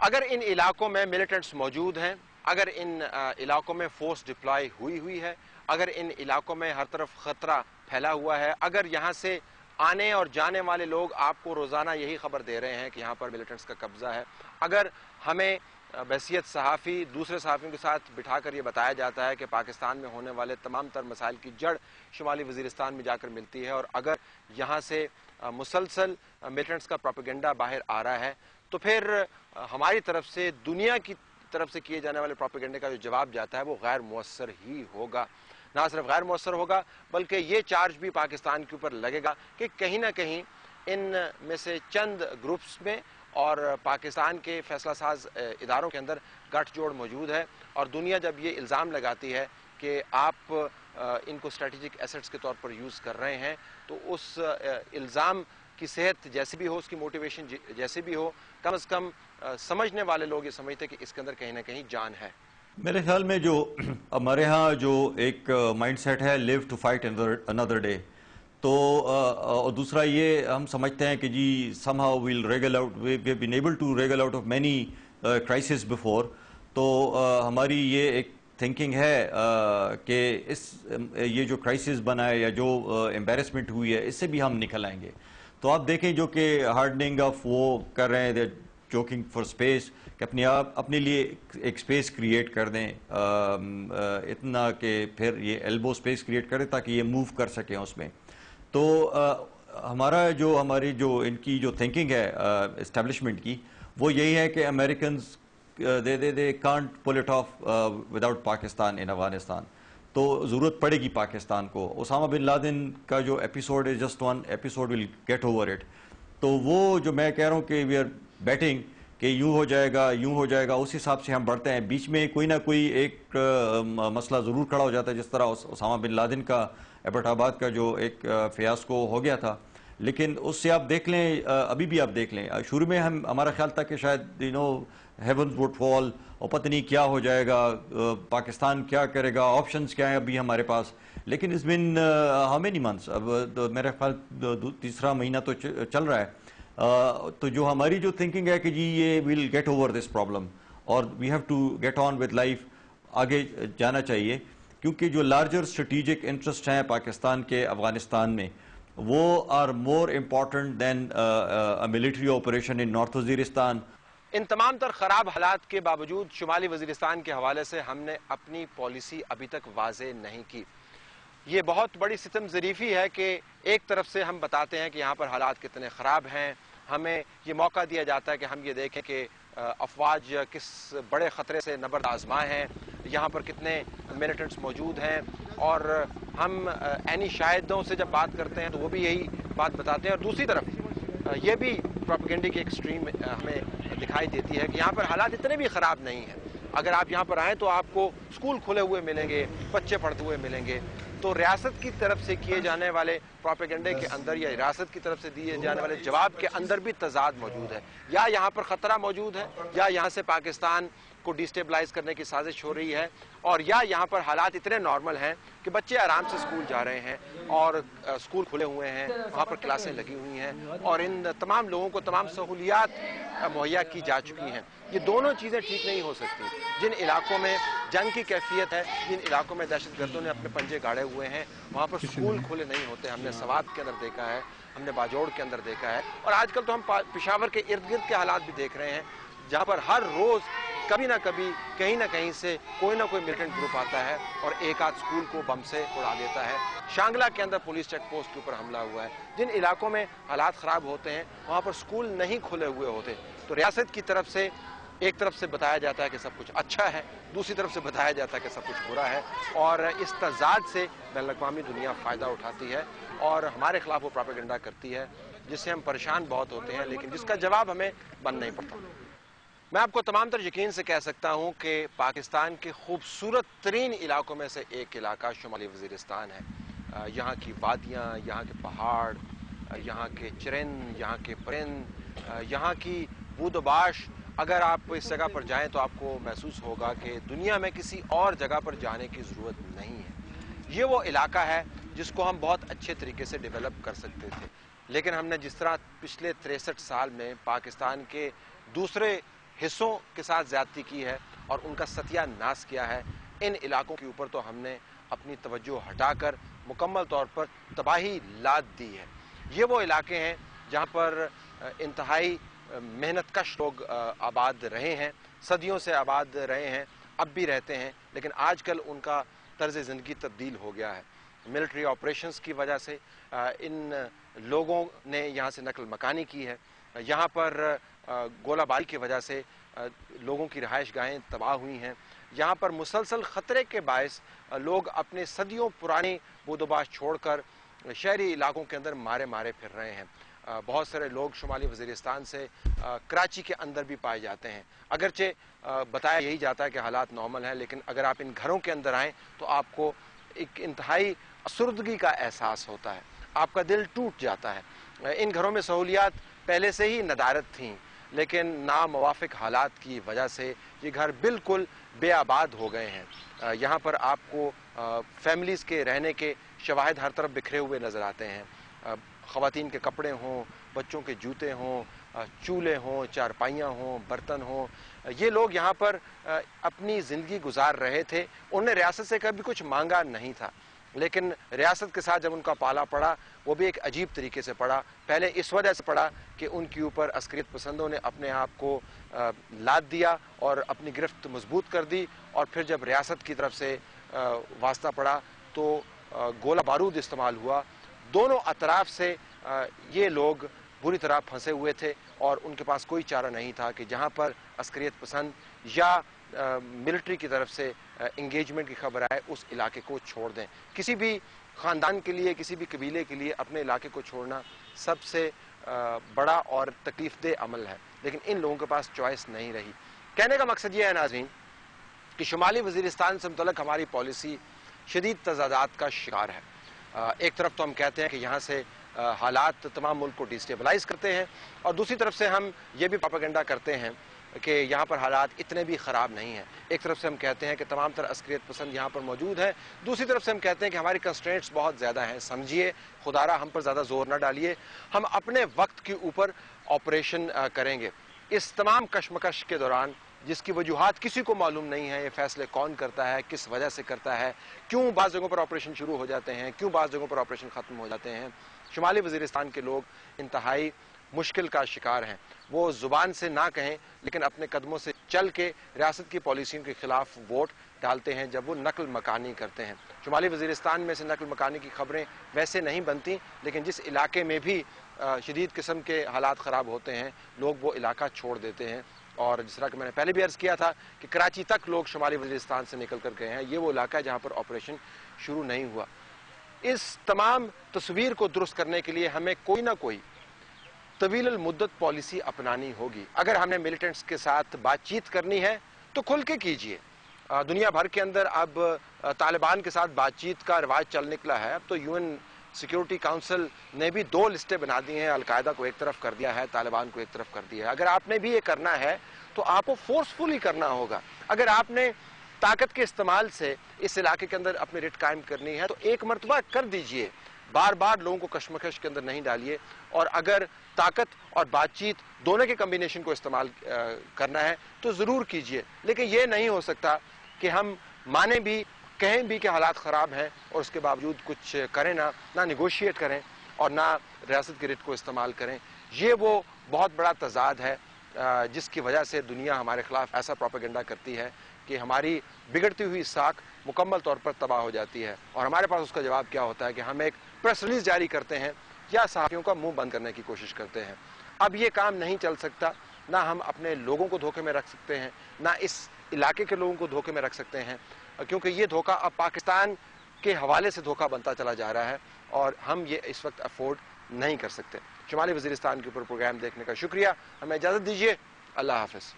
اگر ان علاقوں میں ملیٹنٹس موجود ہیں، اگر ان علاقوں میں فورس ڈپلائی ہوئی ہے، اگر ان علاقوں میں ہر طرف خطرہ پھیلا ہوا ہے، اگر یہاں سے آنے اور جانے والے لوگ آپ کو روزانہ یہی خبر دے رہے ہیں کہ یہاں پر ملیٹنٹس کا قبضہ ہے، اگر ہمیں بحیثیت صحافی دوسرے صحافیوں کے ساتھ بٹھا کر یہ بتایا جاتا ہے کہ پاکستان میں ہونے والے تمام تر مسائل کی جڑ شمالی وزیرستان میں جا کر ملتی ہے، اور اگر یہاں سے مسلسل ملیٹنٹس کا پروپیگنڈا باہر آ رہا ہے، تو پھر ہماری طرف سے دنیا کی طرف سے کیے جانے والے پروپیگنڈے کا جو جواب جاتا ہے وہ غیر مؤثر ہی ہوگا۔ نہ صرف غیر مؤثر ہوگا بلکہ یہ چارج بھی پاکستان کے اوپر لگے گا کہ کہیں نہ کہیں ان میں سے چند گروپس میں اور پاکستان کے فیصلہ ساز اداروں کے اندر گٹھ جوڑ موجود ہے، اور دنیا جب یہ الزام لگاتی ہے کہ آپ ان کو اسٹریٹجک ایسٹس کے طور پر یوز کر رہے ہیں، تو اس الزام کی صحت جیسی بھی ہو، اس کی موٹیویشن جیسی بھی ہو، کم از کم سمجھنے والے لوگ یہ سمجھتے ہیں کہ اس کے اندر کہیں نہ کہیں جان ہے۔ میرے خیال میں جو ہمارے ہاں جو ایک مائنڈ سیٹ ہے لیو ٹو فائٹ another ڈے، تو اور دوسرا یہ ہم سمجھتے ہیں کہ جی somehow we'll wriggle out, we've been able to wriggle out of many crises before، تو ہماری یہ ایک تھنکنگ ہے کہ یہ جو کرائسس بنا ہے یا جو امبیرسمنٹ ہوئی ہے، اس سے بھی ہم نکل آئیں گے۔ تو آپ دیکھیں جو کہ ہارڈننگ آف وہ کر رہے ہیں، جوکنگ فار اسپیس، کہ اپنے لیے ایک اسپیس کریٹ کر دیں اتنا کہ پھر یہ ایلبو اسپیس کریٹ کریں تاکہ یہ موو کر سکیں اس میں۔ تو ہماری جو ان کی جو تھنکنگ ہے اسٹیبلشمنٹ کی، وہ یہی ہے کہ Americans they can't pull it off without Pakistan in Afghanistan, تو ضرورت پڑے گی پاکستان کو۔ اسامہ بن لادن کا جو ایپیسوڈ ہے، just one episode will get over it, تو وہ جو میں کہہ رہا ہوں کہ وی آر بیٹنگ کہ یوں ہو جائے گا، اس حساب سے ہم بڑھتے ہیں۔ بیچ میں کوئی نہ کوئی ایک مسئلہ ضرور کھڑا ہو جاتا ہے، جس طرح اسامہ بن لادن کا ایبٹ آباد کا جو ایک فیاسکو ہو گیا تھا، لیکن اس سے آپ دیکھ لیں، ابھی بھی آپ دیکھ لیں، شروع میں ہمارا خیال تھا کہ شاید ہیونز وڈ فال، اور پتہ نہیں کیا ہو جائے گا، پاکستان کیا کرے گا، آپشنز کیا ہیں ابھی ہمارے پاس، لیکن اس بن ہاؤ مینی منتھس، اب میرا خیال تیسرا مہینہ تو چل رہا ہے، تو جو ہماری جو تھنکنگ ہے کہ جی یہ well get over this problem, اور we have to get on with life, آگے جانا چاہیے، کیونکہ جو لارجر اسٹریٹجک انٹرسٹ ہیں پاکستان کے افغانستان میں، وہ are more important than military operation in north Waziristan. ان تمام تر خراب حالات کے باوجود شمالی وزیرستان کے حوالے سے ہم نے اپنی پالیسی ابھی تک واضح نہیں کی۔ یہ بہت بڑی ستم ظریفی ہے کہ ایک طرف سے ہم بتاتے ہیں کہ یہاں پر حالات کتنے خراب ہیں، ہمیں یہ موقع دیا جاتا ہے کہ ہم یہ دیکھیں کہ افواج کس بڑے خطرے سے نبرد آزمائے ہیں، یہاں پر کتنے ملیٹنٹس موجود ہیں، اور ہم عینی شاہدوں سے جب بات کرتے ہیں تو وہ بھی یہی بات بتاتے ہیں، اور دوسری طرف یہ بھی پروپیگنڈے کی ایک اسٹریم ہمیں دکھائی دیتی ہے کہ یہاں پر حالات اتنے بھی خراب نہیں ہیں۔ اگر آپ یہاں پر آئیں تو آپ کو اسکول کھلے ہوئے ملیں گے، بچے پڑھتے ہوئے ملیں گے، تو ریاست کی طرف سے کیے جانے والے پروپیگنڈے کے اندر یا ریاست کی طرف سے دیے جانے والے جواب کے اندر بھی تضاد موجود ہے، یا یہاں پر خطرہ موجود ہے، یا یہاں سے پاکستان کو ڈیسٹیبلائز کرنے کی سازش ہو رہی ہے، اور یا یہاں پر حالات اتنے نارمل ہیں کہ بچے آرام سے اسکول جا رہے ہیں اور اسکول کھلے ہوئے ہیں، وہاں پر کلاسیں لگی ہوئی ہیں، اور ان تمام لوگوں کو تمام سہولیات مہیا کی جا چکی ہیں۔ یہ دونوں چیزیں ٹھیک نہیں ہو سکتی۔ جن علاقوں میں جنگ کی کیفیت ہے، جن علاقوں میں دہشت گردوں نے اپنے پنجے گاڑے ہوئے ہیں، وہاں پر اسکول کھلے نہیں ہوتے۔ ہم نے سوات کے اندر دیکھا ہے، ہم نے باجوڑ کے اندر دیکھا ہے، اور آج کل تو ہم پشاور کے ارد گرد کے حالات بھی دیکھ رہے ہیں، جہاں پر ہر روز کبھی نہ کبھی کہیں نہ کہیں سے کوئی نہ کوئی ملیٹنٹ گروپ آتا ہے اور ایک آدھ اسکول کو بم سے اڑا دیتا ہے۔ شانگلہ کے اندر پولیس چیک پوسٹ کے اوپر حملہ ہوا ہے۔ جن علاقوں میں حالات خراب ہوتے ہیں وہاں پر اسکول نہیں کھلے ہوئے ہوتے، تو ریاست کی طرف سے ایک طرف سے بتایا جاتا ہے کہ سب کچھ اچھا ہے، دوسری طرف سے بتایا جاتا ہے کہ سب کچھ برا ہے، اور اس تضاد سے بین الاقوامی دنیا فائدہ اٹھاتی ہے اور ہمارے خلاف وہ پروپیگنڈا کرتی ہے، جس سے ہم پریشان بہت ہوتے ہیں، لیکن جس کا جواب ہمیں بن نہیں پڑتا۔ میں آپ کو تمام تر یقین سے کہہ سکتا ہوں کہ پاکستان کے خوبصورت ترین علاقوں میں سے ایک علاقہ شمالی وزیرستان ہے۔ یہاں کی وادیاں، یہاں کے پہاڑ، یہاں کے چرند، یہاں کے پرند، یہاں کی بود و باش، اگر آپ اس جگہ پر جائیں تو آپ کو محسوس ہوگا کہ دنیا میں کسی اور جگہ پر جانے کی ضرورت نہیں ہے۔ یہ وہ علاقہ ہے جس کو ہم بہت اچھے طریقے سے ڈیولپ کر سکتے تھے، لیکن ہم نے جس طرح پچھلے 63 سال میں پاکستان کے دوسرے حصوں کے ساتھ زیادتی کی ہے اور ان کا ستیہ ناش کیا ہے، ان علاقوں کے اوپر تو ہم نے اپنی توجہ ہٹا کر مکمل طور پر تباہی لاد دی ہے۔ یہ وہ علاقے ہیں جہاں پر انتہائی محنت کش لوگ آباد رہے ہیں، صدیوں سے آباد رہے ہیں، اب بھی رہتے ہیں، لیکن آج کل ان کا طرز زندگی تبدیل ہو گیا ہے۔ ملٹری آپریشنز کی وجہ سے ان لوگوں نے یہاں سے نقل مکانی کی ہے، یہاں پر گولہ باری کی وجہ سے لوگوں کی رہائش گاہیں تباہ ہوئی ہیں، یہاں پر مسلسل خطرے کے باعث لوگ اپنے صدیوں پرانی بود و باش چھوڑ کر شہری علاقوں کے اندر مارے مارے پھر رہے ہیں۔ بہت سارے لوگ شمالی وزیرستان سے کراچی کے اندر بھی پائے جاتے ہیں، اگرچہ بتایا یہی جاتا ہے کہ حالات نارمل ہیں، لیکن اگر آپ ان گھروں کے اندر آئیں تو آپ کو ایک انتہائی افسردگی کا احساس ہوتا ہے، آپ کا دل ٹوٹ جاتا ہے۔ ان گھروں میں سہولیات پہلے سے ہی ندارت تھیں، لیکن ناموافق حالات کی وجہ سے یہ گھر بالکل بے آباد ہو گئے ہیں۔ یہاں پر آپ کو فیملیز کے رہنے کے شواہد ہر طرف بکھرے ہوئے نظر آتے ہیں، خواتین کے کپڑے ہوں، بچوں کے جوتے ہوں، چولہے ہوں، چارپائیاں ہوں، برتن ہوں۔ یہ لوگ یہاں پر اپنی زندگی گزار رہے تھے، انہوں نے ریاست سے کبھی کچھ مانگا نہیں تھا، لیکن ریاست کے ساتھ جب ان کا پالا پڑا وہ بھی ایک عجیب طریقے سے پڑا۔ پہلے اس وجہ سے پڑا کہ ان کے اوپر عسکریت پسندوں نے اپنے آپ کو لاد دیا اور اپنی گرفت مضبوط کر دی، اور پھر جب ریاست کی طرف سے واسطہ پڑا تو گولہ بارود استعمال ہوا۔ دونوں اطراف سے یہ لوگ بری طرح پھنسے ہوئے تھے اور ان کے پاس کوئی چارہ نہیں تھا کہ جہاں پر عسکریت پسند یا ملٹری کی طرف سے انگیجمنٹ کی خبر آئے اس علاقے کو چھوڑ دیں۔ کسی بھی خاندان کے لیے، کسی بھی قبیلے کے لیے اپنے علاقے کو چھوڑنا سب سے بڑا اور تکلیف دہ عمل ہے، لیکن ان لوگوں کے پاس چوائس نہیں رہی۔ کہنے کا مقصد یہ ہے ناظرین کہ شمالی وزیرستان سے متعلق ہماری پالیسی شدید تضادات کا شکار ہے۔ ایک طرف تو ہم کہتے ہیں کہ یہاں سے حالات تمام ملک کو ڈیسٹیبلائز کرتے ہیں، اور دوسری طرف سے ہم یہ بھی پروپیگنڈا کرتے ہیں کہ یہاں پر حالات اتنے بھی خراب نہیں ہیں۔ ایک طرف سے ہم کہتے ہیں کہ تمام تر عسکریت پسند یہاں پر موجود ہے، دوسری طرف سے ہم کہتے ہیں کہ ہماری کنسٹرینٹس بہت زیادہ ہیں، سمجھیے، خدا را ہم پر زیادہ زور نہ ڈالیے، ہم اپنے وقت کے اوپر آپریشن کریں گے۔ اس تمام کشمکش کے دوران جس کی وجوہات کسی کو معلوم نہیں ہے، یہ فیصلے کون کرتا ہے، کس وجہ سے کرتا ہے، کیوں بعض جگہوں پر آپریشن شروع ہو جاتے ہیں، کیوں بعض جگہوں پر آپریشن ختم ہو جاتے ہیں، شمالی وزیرستان کے لوگ انتہائی مشکل کا شکار ہیں۔ وہ زبان سے نہ کہیں لیکن اپنے قدموں سے چل کے ریاست کی پالیسیوں کے خلاف ووٹ ڈالتے ہیں جب وہ نقل مکانی کرتے ہیں۔ شمالی وزیرستان میں سے نقل مکانی کی خبریں ویسے نہیں بنتی، لیکن جس علاقے میں بھی شدید قسم کے حالات خراب ہوتے ہیں لوگ وہ علاقہ چھوڑ دیتے ہیں، اور جس طرح کہ میں نے پہلے بھی عرض کیا تھا کہ کراچی تک لوگ شمالی وزیرستان سے نکل کر گئے ہیں، یہ وہ علاقہ ہے جہاں پر آپریشن شروع نہیں ہوا۔ اس تمام تصویر کو درست کرنے کے لیے ہمیں کوئی نہ کوئی طویل المدت پالیسی اپنانی ہوگی۔ اگر ہم نے ملیٹنٹس کے ساتھ بات چیت کرنی ہے تو کھل کے کیجئے۔ دنیا بھر کے اندر اب طالبان کے ساتھ بات چیت کا رواج چل نکلا ہے، اب تو UN سیکیورٹی کاؤنسل نے بھی 2 لسٹیں بنا دی ہیں، القاعدہ کو ایک طرف کر دیا ہے، طالبان کو ایک طرف کر دیا ہے۔ اگر آپ نے بھی یہ کرنا ہے تو آپ کو فورسفلی کرنا ہوگا۔ اگر آپ نے طاقت کے استعمال سے اس علاقے کے اندر اپنی رٹ قائم کرنی ہے تو ایک مرتبہ کر دیجئے، بار بار لوگوں کو کشمکش کے اندر نہیں ڈالیے، اور اگر طاقت اور بات چیت دونوں کے کمبینیشن کو استعمال کرنا ہے تو ضرور کیجئے، لیکن یہ نہیں ہو سکتا کہ ہم مانیں بھی، کہیں بھی کہ حالات خراب ہیں اور اس کے باوجود کچھ کریں نہ نیگوشیٹ کریں اور نہ ریاست کی رٹ کو استعمال کریں۔ یہ وہ بہت بڑا تضاد ہے جس کی وجہ سے دنیا ہمارے خلاف ایسا پروپیگنڈا کرتی ہے کہ ہماری بگڑتی ہوئی ساکھ مکمل طور پر تباہ ہو جاتی ہے، اور ہمارے پاس اس کا جواب کیا ہوتا ہے کہ ہم ایک پریس ریلیز جاری کرتے ہیں یا صحافیوں کا منہ بند کرنے کی کوشش کرتے ہیں۔ اب یہ کام نہیں چل سکتا، نہ ہم اپنے لوگوں کو دھوکے میں رکھ سکتے ہیں، نہ اس علاقے کے لوگوں کو دھوکے میں رکھ سکتے ہیں، کیونکہ یہ دھوکہ اب پاکستان کے حوالے سے دھوکہ بنتا چلا جا رہا ہے اور ہم یہ اس وقت افورڈ نہیں کر سکتے۔ شمالی وزیرستان کے اوپر پروگرام دیکھنے کا شکریہ، ہمیں اجازت دیجیے، اللہ حافظ۔